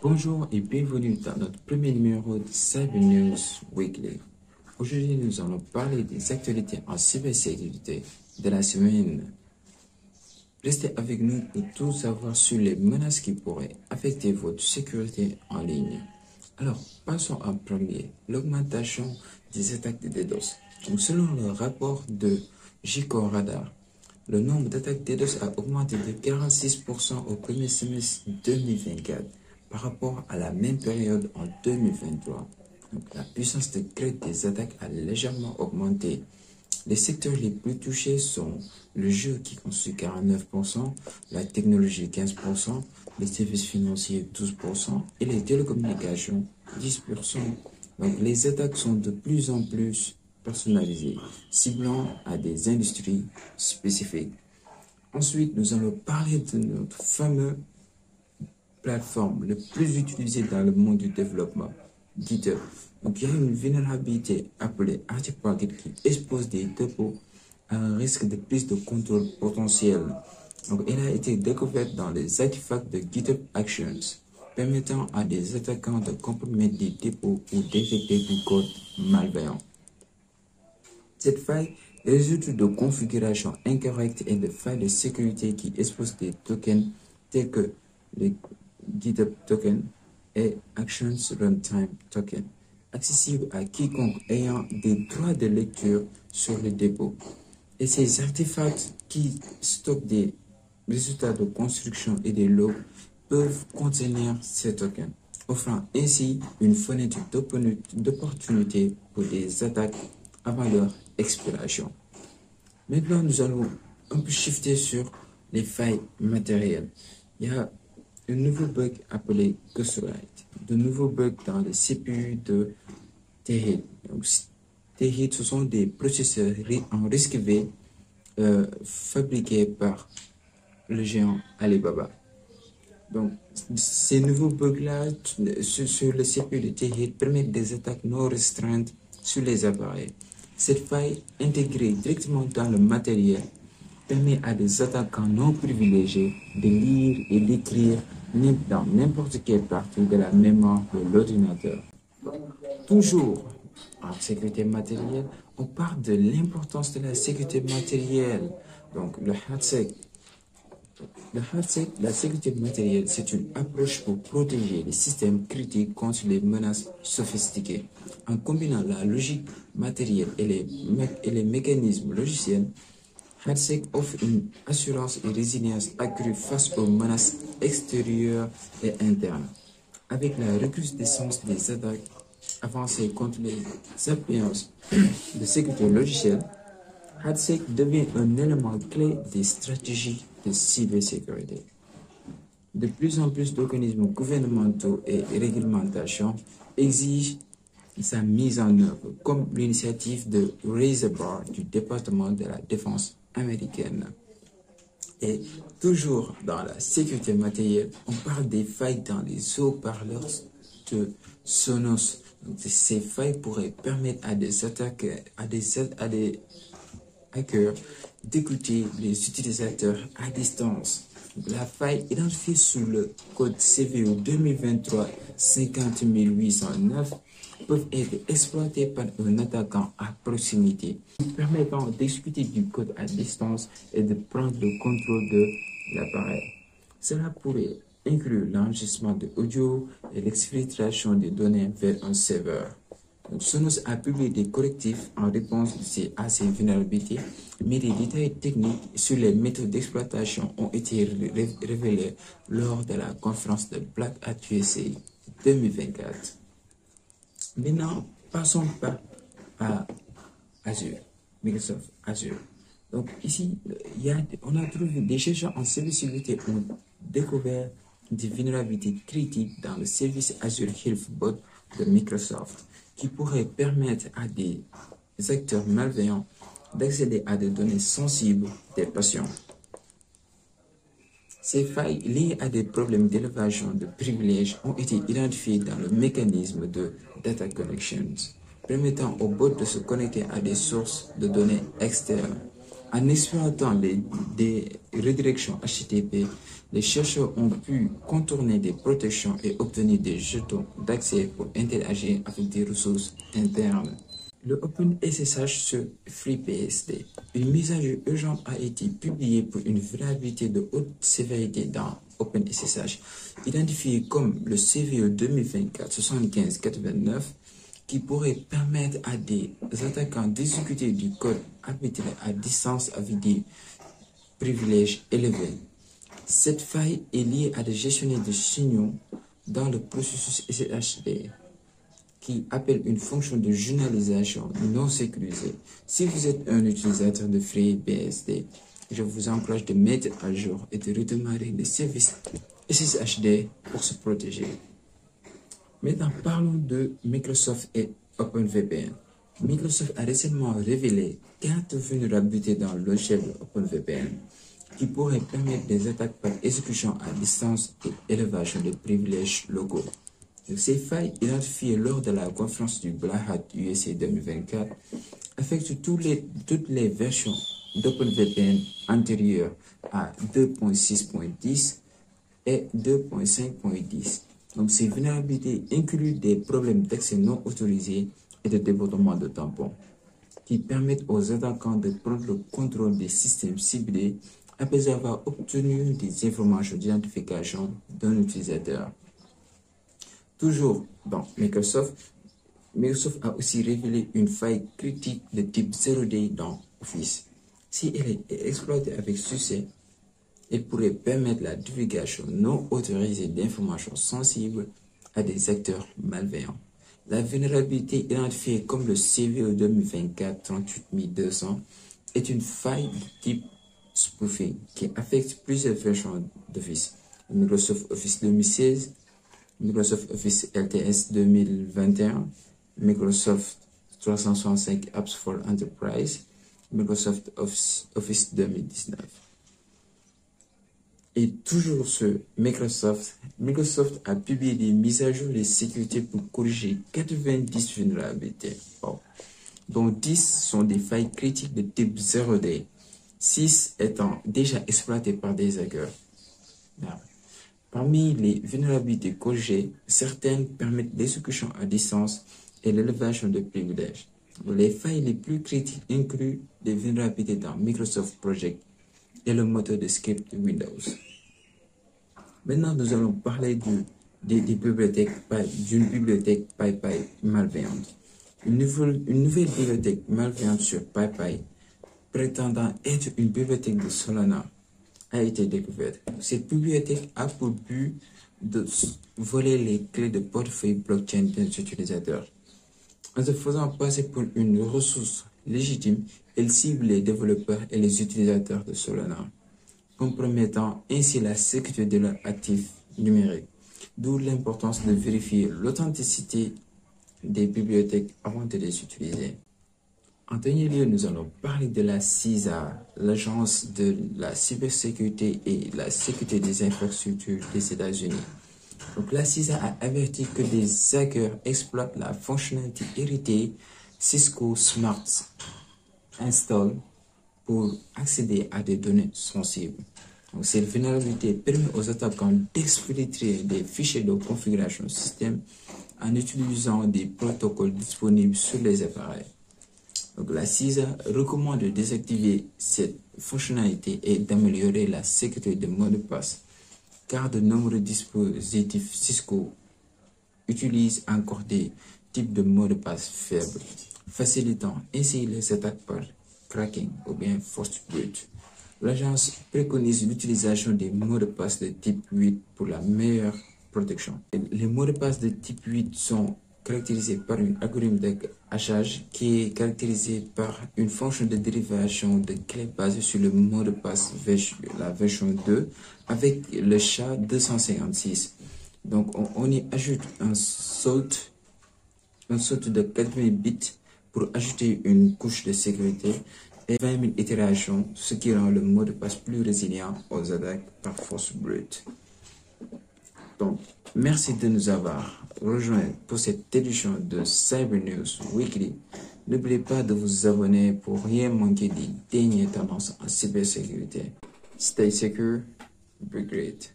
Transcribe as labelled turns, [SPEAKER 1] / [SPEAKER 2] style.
[SPEAKER 1] Bonjour et bienvenue dans notre premier numéro de Cyber News Weekly. Aujourd'hui, nous allons parler des actualités en cybersécurité de la semaine. Restez avec nous pour tout savoir sur les menaces qui pourraient affecter votre sécurité en ligne. Alors, passons en premier, l'augmentation des attaques de DDoS. Donc, selon le rapport de JCO Radar, le nombre d'attaques DDoS a augmenté de 46% au premier semestre 2024 par rapport à la même période en 2023. Donc, la puissance de crête des attaques a légèrement augmenté. Les secteurs les plus touchés sont le jeu qui constitue 49%, la technologie 15%, les services financiers 12% et les télécommunications 10%. Donc les attaques sont de plus en plus personnalisées, ciblant à des industries spécifiques. Ensuite, nous allons parler de notre fameuse plateforme le plus utilisée dans le monde du développement, GitHub. Donc, il y a une vulnérabilité appelée Artifact qui expose des dépôts à un risque de prise de contrôle potentiel. Donc, elle a été découverte dans les artefacts de GitHub Actions, permettant à des attaquants de compromettre des dépôts ou détecter du code malveillant. Cette faille résulte de configurations incorrectes et de failles de sécurité qui exposent des tokens tels que les GitHub Token et Actions Runtime Token, accessibles à quiconque ayant des droits de lecture sur le dépôt. Et ces artefacts qui stockent des résultats de construction et des logs peuvent contenir ces tokens, offrant ainsi une fenêtre d'opportunité pour des attaques avant leur expiration. Maintenant, nous allons un peu shifter sur les failles matérielles. Il y a un nouveau bug appelé Ghostwrite, de nouveaux bugs dans les CPU de T-Head. T-Head, ce sont des processeurs en risque V fabriqués par le géant Alibaba. Donc, ces nouveaux bugs-là sur le CPU de T-Head permettent des attaques non restreintes sur les appareils. Cette faille intégrée directement dans le matériel permet à des attaquants non privilégiés de lire et d'écrire dans n'importe quelle partie de la mémoire de l'ordinateur. Toujours en sécurité matérielle, on parle de l'importance de la sécurité matérielle. Donc, le HARDSEC. La sécurité matérielle, c'est une approche pour protéger les systèmes critiques contre les menaces sophistiquées. En combinant la logique matérielle et les mécanismes logiciels, HARDSEC offre une assurance et résilience accrue face aux menaces extérieures et internes. Avec la recrudescence des attaques avancées contre les appliances de sécurité logicielle, HARDSEC devient un élément clé des stratégies de cybersécurité. De plus en plus d'organismes gouvernementaux et réglementations exigent sa mise en œuvre, comme l'initiative de Razorbar du département de la défense américaine. Et toujours dans la sécurité matérielle, on parle des failles dans les haut-parleurs de Sonos. Donc, ces failles pourraient permettre à des hackers d'écouter les utilisateurs à distance. La faille identifiée sous le code CVE 2023 50809 peuvent être exploitées par un attaquant à proximité, permettant d'exécuter du code à distance et de prendre le contrôle de l'appareil. Cela pourrait inclure l'enregistrement de audio et l'exfiltration des données vers un serveur. Donc, Sonos a publié des correctifs en réponse à ces vulnérabilités, mais des détails techniques sur les méthodes d'exploitation ont été révélés lors de la conférence de Black Hat USA 2024. Maintenant, passons à Azure, Microsoft Azure. Donc ici, on a trouvé des chercheurs en cybersécurité ont découvert des vulnérabilités critiques dans le service Azure Health Bot de Microsoft qui pourraient permettre à des acteurs malveillants d'accéder à des données sensibles des patients. Ces failles liées à des problèmes d'élévation de privilèges ont été identifiées dans le mécanisme de Data Connections, permettant au bot de se connecter à des sources de données externes. En exploitant des redirections HTTP, les chercheurs ont pu contourner des protections et obtenir des jetons d'accès pour interagir avec des ressources internes. Le OpenSSH sur FreeBSD. Une mise à jour urgente a été publiée pour une vulnérabilité de haute sévérité dans OpenSSH, identifiée comme le CVE 2024-75-89, qui pourrait permettre à des attaquants d'exécuter du code arbitraire à distance avec des privilèges élevés. Cette faille est liée à des gestionnaires de signaux dans le processus SSHD, qui appelle une fonction de journalisation non sécurisée. Si vous êtes un utilisateur de FreeBSD, je vous encourage de mettre à jour et de redémarrer le service SSHD pour se protéger. Maintenant, parlons de Microsoft et OpenVPN. Microsoft a récemment révélé 4 vulnérabilités dans le logiciel de OpenVPN qui pourraient permettre des attaques par exécution à distance et élévation de privilèges locaux. Ces failles identifiées lors de la conférence du Black Hat USA 2024 affectent toutes les versions d'OpenVPN antérieures à 2.6.10 et 2.5.10. Donc, ces vulnérabilités incluent des problèmes d'accès non autorisé et de débordement de tampons qui permettent aux attaquants de prendre le contrôle des systèmes ciblés après avoir obtenu des informations d'identification d'un utilisateur. Toujours dans Microsoft a aussi révélé une faille critique de type 0D dans Office. Si elle est exploitée avec succès, elle pourrait permettre la divulgation non autorisée d'informations sensibles à des acteurs malveillants. La vulnérabilité identifiée comme le CVE 2024-38200 est une faille de type spoofing qui affecte plusieurs versions d'Office. Microsoft Office 2016, Microsoft Office LTS 2021, Microsoft 365 Apps for Enterprise, Microsoft Office 2019. Et toujours sur Microsoft a publié des mises à jour de sécurité pour corriger 90 vulnérabilités, dont 10 sont des failles critiques de type 0D, 6 étant déjà exploitées par des hackers. Parmi les vulnérabilités corrigées, certaines permettent l'exécution à distance et l'élévation de privilèges. Les failles les plus critiques incluent des vulnérabilités dans Microsoft Project et le moteur de script Windows. Maintenant, nous allons parler d'une bibliothèque PyPy malveillante. Une nouvelle bibliothèque malveillante sur PyPy, prétendant être une bibliothèque de Solana, a été découverte. Cette bibliothèque a pour but de voler les clés de portefeuille blockchain des utilisateurs. En se faisant passer pour une ressource légitime, elle cible les développeurs et les utilisateurs de Solana, compromettant ainsi la sécurité de leurs actifs numériques. D'où l'importance de vérifier l'authenticité des bibliothèques avant de les utiliser. En dernier lieu, nous allons parler de la CISA, l'Agence de la cybersécurité et la sécurité des infrastructures des États-Unis. Donc, la CISA a averti que des hackers exploitent la fonctionnalité héritée Cisco Smart Install pour accéder à des données sensibles. Donc, cette vulnérabilité permet aux attaquants d'exfiltrer des fichiers de configuration système en utilisant des protocoles disponibles sur les appareils. Donc, la CISA recommande de désactiver cette fonctionnalité et d'améliorer la sécurité des mots de passe, car de nombreux dispositifs Cisco utilisent encore des types de mots de passe faibles, facilitant ainsi les attaques par cracking ou bien force brute. L'agence préconise l'utilisation des mots de passe de type 8 pour la meilleure protection. Les mots de passe de type 8 sont caractérisés par un algorithme de hachage qui est caractérisé par une fonction de dérivation de clés basée sur le mot de passe la version 2 avec le SHA-256. Donc on y ajoute un saut de 80 bits pour ajouter une couche de sécurité et 20 000 itérations, ce qui rend le mot de passe plus résilient aux attaques par force brute. Donc, merci de nous avoir rejoints pour cette édition de Cyber News Weekly. N'oubliez pas de vous abonner pour rien manquer des dernières tendances en cybersécurité. Stay secure, be great.